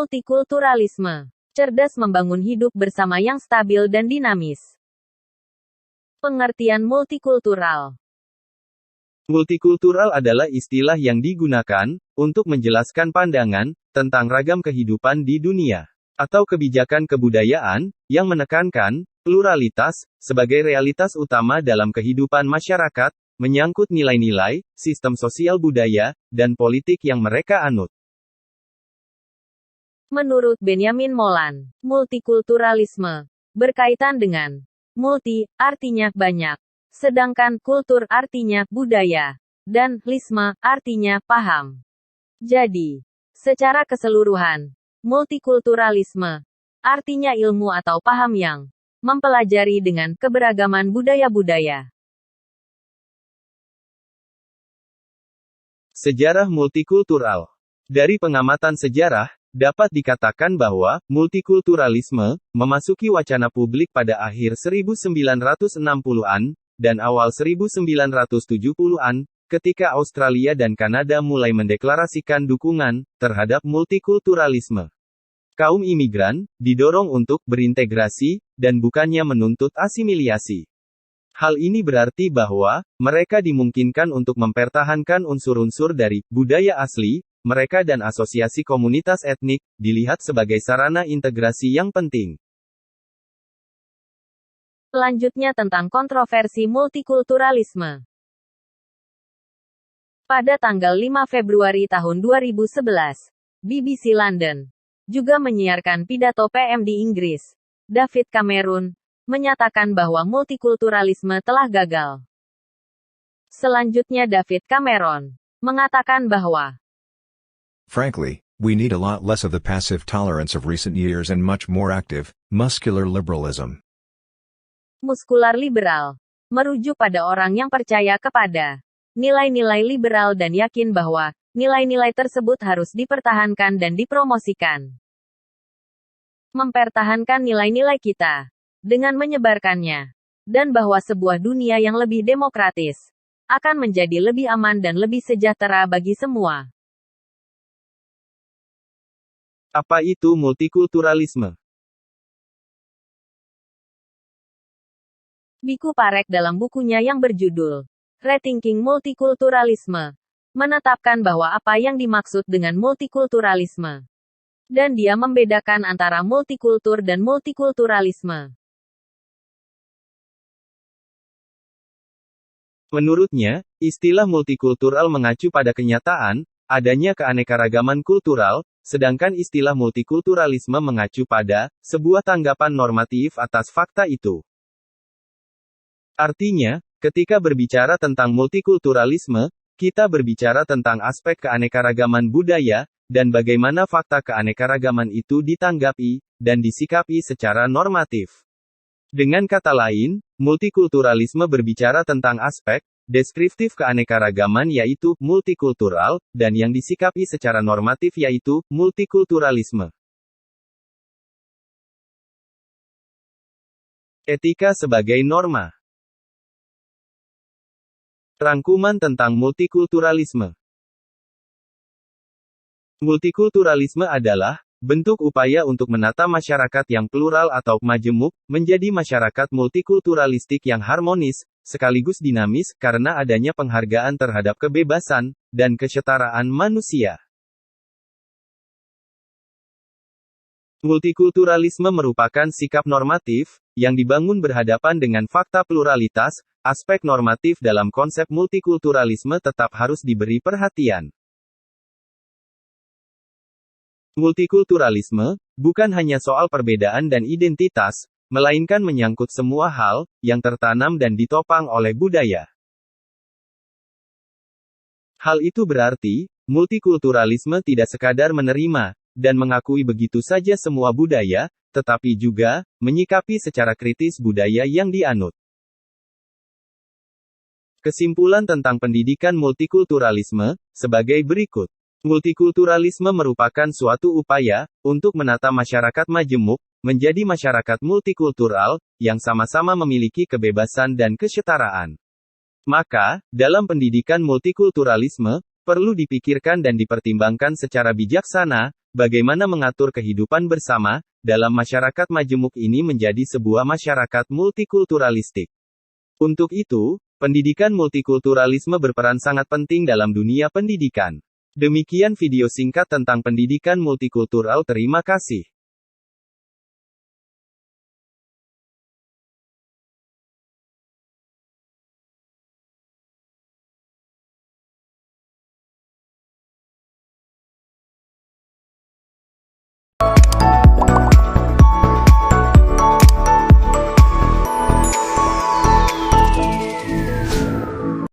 Multikulturalisme. Cerdas membangun hidup bersama yang stabil dan dinamis. Pengertian multikultural. Multikultural adalah istilah yang digunakan untuk menjelaskan pandangan tentang ragam kehidupan di dunia, atau kebijakan kebudayaan yang menekankan pluralitas sebagai realitas utama dalam kehidupan masyarakat, menyangkut nilai-nilai, sistem sosial budaya, dan politik yang mereka anut. Menurut Benjamin Molan, multikulturalisme berkaitan dengan multi, artinya banyak, sedangkan kultur artinya budaya, dan lisma artinya paham. Jadi, secara keseluruhan, multikulturalisme artinya ilmu atau paham yang mempelajari dengan keberagaman budaya-budaya. Sejarah multikultural. Dari pengamatan sejarah, dapat dikatakan bahwa multikulturalisme memasuki wacana publik pada akhir 1960-an dan awal 1970-an, ketika Australia dan Kanada mulai mendeklarasikan dukungan terhadap multikulturalisme. Kaum imigran didorong untuk berintegrasi dan bukannya menuntut asimilasi. Hal ini berarti bahwa mereka dimungkinkan untuk mempertahankan unsur-unsur dari budaya asli mereka dan asosiasi komunitas etnik dilihat sebagai sarana integrasi yang penting. Selanjutnya tentang kontroversi multikulturalisme. Pada tanggal 5 Februari tahun 2011, BBC London juga menyiarkan pidato PM di Inggris, David Cameron, menyatakan bahwa multikulturalisme telah gagal. Selanjutnya David Cameron mengatakan bahwa frankly, we need a lot less of the passive tolerance of recent years and much more active, muscular liberalism. Muskular liberal merujuk pada orang yang percaya kepada nilai-nilai liberal dan yakin bahwa nilai-nilai tersebut harus dipertahankan dan dipromosikan. Mempertahankan nilai-nilai kita dengan menyebarkannya, dan bahwa sebuah dunia yang lebih demokratis akan menjadi lebih aman dan lebih sejahtera bagi semua. Apa itu multikulturalisme? Biku Parek dalam bukunya yang berjudul Rethinking Multikulturalisme menetapkan bahwa apa yang dimaksud dengan multikulturalisme, dan dia membedakan antara multikultur dan multikulturalisme. Menurutnya, istilah multikultural mengacu pada kenyataan adanya keanekaragaman kultural, sedangkan istilah multikulturalisme mengacu pada sebuah tanggapan normatif atas fakta itu. Artinya, ketika berbicara tentang multikulturalisme, kita berbicara tentang aspek keanekaragaman budaya, dan bagaimana fakta keanekaragaman itu ditanggapi dan disikapi secara normatif. Dengan kata lain, multikulturalisme berbicara tentang aspek deskriptif keanekaragaman yaitu multikultural, dan yang disikapi secara normatif yaitu multikulturalisme. Etika sebagai norma. Rangkuman tentang multikulturalisme. Multikulturalisme adalah bentuk upaya untuk menata masyarakat yang plural atau majemuk menjadi masyarakat multikulturalistik yang harmonis, sekaligus dinamis, karena adanya penghargaan terhadap kebebasan dan kesetaraan manusia. Multikulturalisme merupakan sikap normatif yang dibangun berhadapan dengan fakta pluralitas. Aspek normatif dalam konsep multikulturalisme tetap harus diberi perhatian. Multikulturalisme bukan hanya soal perbedaan dan identitas, melainkan menyangkut semua hal yang tertanam dan ditopang oleh budaya. Hal itu berarti, multikulturalisme tidak sekadar menerima dan mengakui begitu saja semua budaya, tetapi juga menyikapi secara kritis budaya yang dianut. Kesimpulan tentang pendidikan multikulturalisme sebagai berikut. Multikulturalisme merupakan suatu upaya untuk menata masyarakat majemuk menjadi masyarakat multikultural yang sama-sama memiliki kebebasan dan kesetaraan. Maka, dalam pendidikan multikulturalisme, Perlu dipikirkan dan dipertimbangkan secara bijaksana, bagaimana mengatur kehidupan bersama, dalam masyarakat majemuk ini menjadi sebuah masyarakat multikulturalistik. Untuk itu, pendidikan multikulturalisme berperan sangat penting dalam dunia pendidikan. Demikian video singkat tentang pendidikan multikultural. Terima kasih.